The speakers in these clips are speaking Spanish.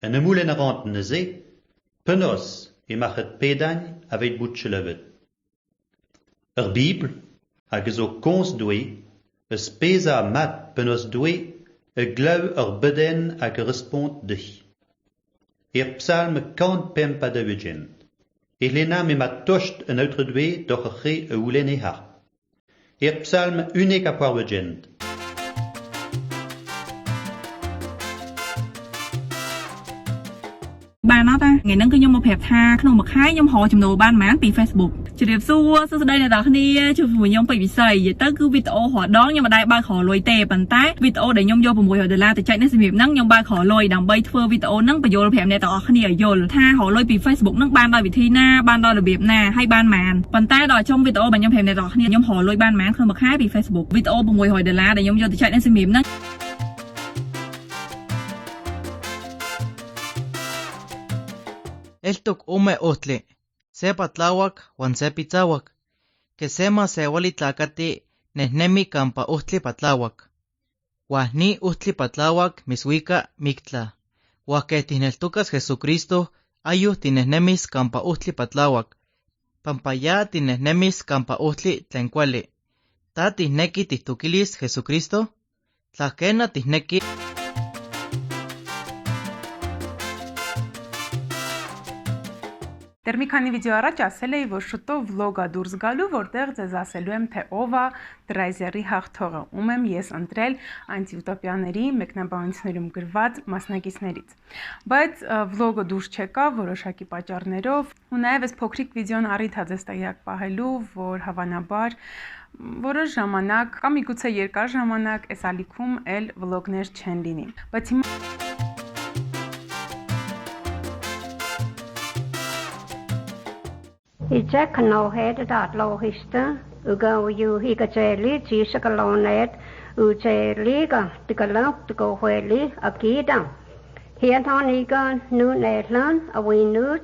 Yn y moulin rant neze, penos e machet pedagne avet boutchelevet. Bibl, hag zo kons doe, eus peza mat penos doe, glav beden hag respont dech. Psalm 45 a davugent. Lena me mat tosht un autre doe doch re oulen e har. Psalm unig a poarvugent. Bạn nói ta, ngày nâng cứ nhung một hẹp tha, không một hai nhung họ chùm đồ ban mán từ Facebook. Chỉ đẹp xua, sau đây là đó khi chụp vừa nhung bị sẩy, vậy tới cứ video họ đó nhưng mà đại ba khỏi lôi tè bàn tay, video để nhung vô một buổi hồi la từ chạy đến xem nâng nhung ba khỏi lôi đằng bay thưa video nâng bây giờ hẹp này đó khi này giờ tha họ lôi bị Facebook nâng ban đòi bị thi na, ban đòi là biệt na hay ban màn, bàn tay đòi trong video bạn nhung hẹp này đó khi nhung họ lôi ban mán không một hai bị Facebook, video một buổi hồi la để nhung vô từ chạy đến xem nâng. Eltok ume otle, sepa tlawak wan sepi tzawak, que sema sewali tlakati nehnemi kampa utli patlawak. Wahni utli patlawak miswika miktla, wahke tineltukas Jesucristo ayu tinehnemis kampa utli patlawak, pampaya tinehnemis kampa utli tlenkuali. Ta tihneki tihtukilis Jesucristo, tlakena tihneki. Դեռ մի քանի վիդեո առաջ ասել էի, որ շուտով վլոգ է դուրս գալու, որտեղ ձեզ ասելու եմ, թե ով է Դրայզերի հաղթողը, ում եմ ես ընտրել անտիուտոպիաների մեկնաբանություններում գրված մասնակիցներից։ Բայց վլոգը դուրս չեկա որոշակի պատճառներով, ու նաև այս փոքրիկ վիդեոն առիթ է ձեզ տեղյակ պահելու, որ հավանաբար որոշ ժամանակ կամ միգուցե երկար ժամանակ այս ալիքում էլ վլոգներ չեն լինի։ Բայց հիմա Ijek no het dat logiste, uga u higajeli jishakalonet, ujeliga tikalok tikoheli akida. Hiantoniga nu netlan awi nut,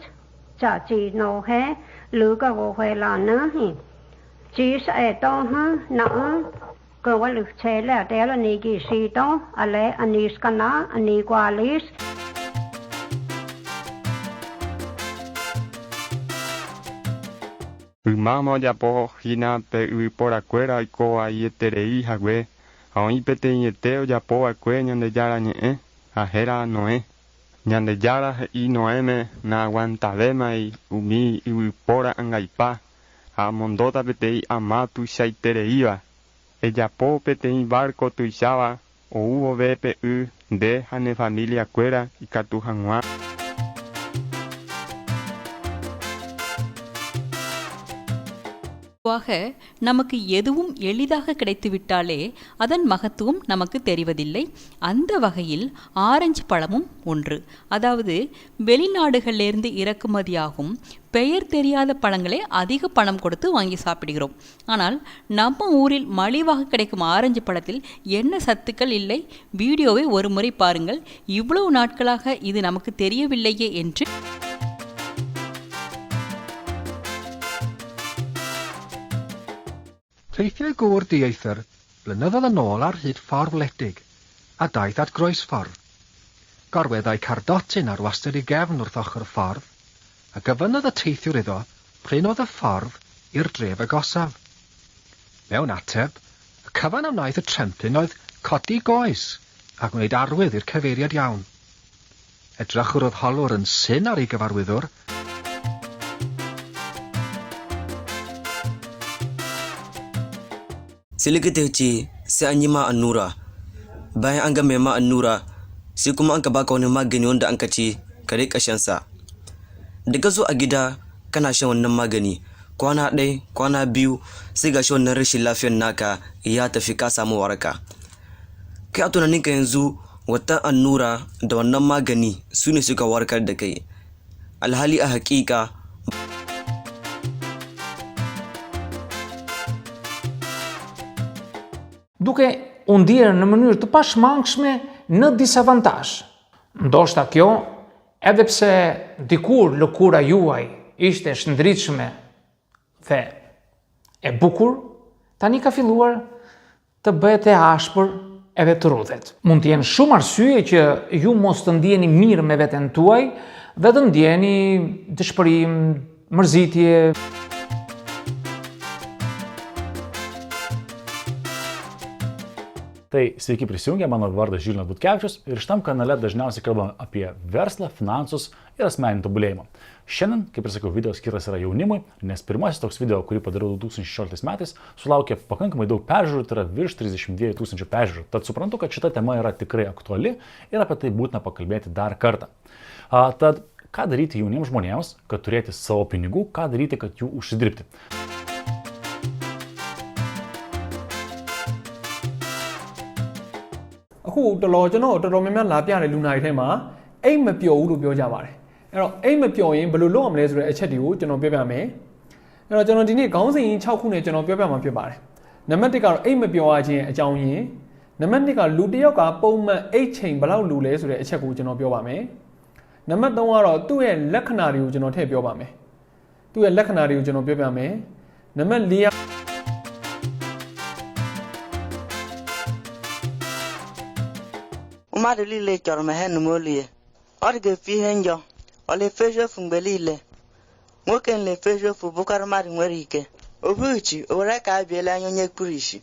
chachi no he, luga wohela nahi. Jish etoha na gawal chela dela nigi shito, ale aniskana anigualis. Mama ya po hina pe por acuera y co ahí terei hagüe aún pete yeteo ya po acue ñande yara ñe ajera noe ñande yara y noeme na aguantadema y umi y pora angaipa a mondota pete ama tu shaitereiva ella po pete barco tu shaba o hubo bepe de hane familia cuera y catu hangua. நமக்கு எதுவும் எளிதாக கிடைத்துவிட்டாலே அதன் மகத்துவம் நமக்கு தெரிவதில்லை. அந்த வகையில் ஆரஞ்சு பழமும் ஒன்று. அதாவது வெளிநாடுகளிலிருந்து இறக்குமதியாகும் பெயர் தெரியாத பழங்களை அதிக பணம் கொடுத்து வாங்கி சாப்பிடுகிறோம். ஆனால் நம்ம ஊரில் மலிவாக கிடைக்கும் ஆரஞ்சு பழத்தில் என்ன சத்துக்கள் இல்லை? வீடியோவை ஒரு முறை பாருங்கள். இவ்வளவு நாட்களாக இது நமக்கு தெரியவில்லையே என்று. Teithio gŵr dieithr, blynyddoedd yn ôl ar hyd ffordd wledig, a daeth at groesffordd. Gorweddau cardotyn ar wastad I gefn wrth ochr y ffordd, a gyfynnodd y teithiwr iddo pryn oedd y ffordd i'r dref agosaf. Mewn ateb, y cyfan am wnaeth y trempyn oedd codi goes a gwneud arwydd i'r cyfeiriad iawn. Edrychwr oedd holwr yn syn ar ei gyfarwyddwr, Silikiteci si anyima anura. Bayan an ga mema annura, sai kuma an ka baka wani magani wanda an ka ce ka rika shan sa. Da ka zo a gida kana shan wannan magani, kwana ɗaya, kwana biyu, sai ga shi wannan rashin lafiyar naka ya tafi ka samu waraka. Kai a tunaninka yanzu wata annura da wannan magani su ne suka warkar da kai. Alhali a hakika duke u ndjerë në mënyrë të pashmangshme në disavantazh. Ndoshta kjo, edhe pse dikur lëkura juaj ishte shëndritshme dhe e bukur, tani ka filluar të bëhet e ashpër edhe të rrudhet. Mund të jenë shumë arsye që ju mos të ndjeni mirë me veten tuaj dhe të ndjeni dëshpërim, mërzitje. Tai sveiki prisijungę, mano vardas Žilvinas Butkevičius ir šitam kanale dažniausiai kalbame apie verslą, finansus ir asmeninį tobulėjimą. Šiandien, kaip ir sakiau, video skirtas yra jaunimui, nes pirmasis toks video, kurį padariau 2016 metais, sulaukė pakankamai daug peržiūrų, tai yra virš 32 000 peržiūrų. Tad suprantu, kad šita tema yra tikrai aktuali ir apie tai būtina pakalbėti dar kartą. Tad ką daryti jauniems žmonėms, kad turėti savo pinigų, ką daryti, kad jų užsidirbti.အခုတော်ကျွန်တော်တော်များများလာပြတဲ့လူနာတွေထဲမှာအိမ်မပျော်ဘူးလို့ပြောကြပါတယ်အဲ့တော့အိမ်မပျော်ရင်ဘယ်လိုလုပ်ရမလဲဆိုတဲ့အချက်တွေကိုကျွန်တော်ပြောပြမယ်အဲ့တော့ကျွန်တော်ဒီနေ့ခေါင်းစဉ်6ခုနဲ့ကျွန်တော်ပြောပြမှာဖြစ်ပါတယ်နံပါတ်1ကတော့အိမ်မပျော်ရခြင်းအကြောင်းရင်းနံပါတ်2ကလူတစ်ယောက်ကပုံမှန်အိတ်ချိန်ဘယ်လောက်လူလဲဆိုတဲ့အချက်ကိုကျွန်တော်ပြောပါမယ်နံပါတ်3ကတော့သူ့ရဲ့လက္ခဏာတွေကိုကျွန်တော်ထည့်ပြောပါမယ်သူ့ရဲ့လက္ခဏာတွေကိုကျွန်တော်ပြောပြမယ်နံပါတ်4Uma de lile chor me hen molie. Orge fi henjo. Ole fejo fungbelile. Moken le fejo fu bukar mari ngwerike. Obuchi ora ka biela anyonye kurishi.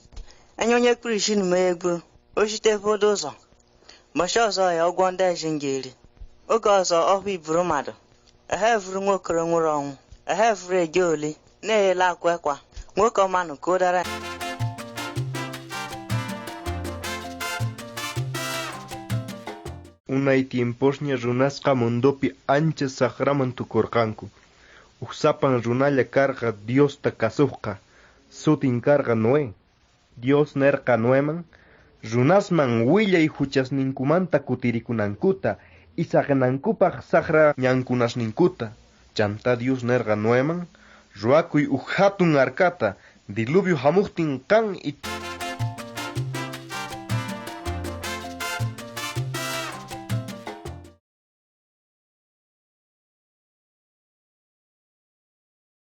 Anyonye kurishi ni meegbu. Oshite fodozo. Mashozo ya ogwonda jingiri. Ogozo obi brumado. Ehe vuru nwokoro nwuru onwu. Ehe vuru ejoli. Na-ele akwekwa. Nwoko manu kodara. Unay tiemposnia runasqa mundupi ancha saqraman tukurqanku. Usapan runalla karqa Dios ta kasuqqa. Sutin karqa Noé. Dios nerqa Noéman. Runasman willay huchasninkumanta kutirikunankuta. Isaqnankupaq saqra ñankunasninkuta. Chanta Dios nerqa Noéman. Ruakuy hatun arcata. Diluvio hamuqtin kan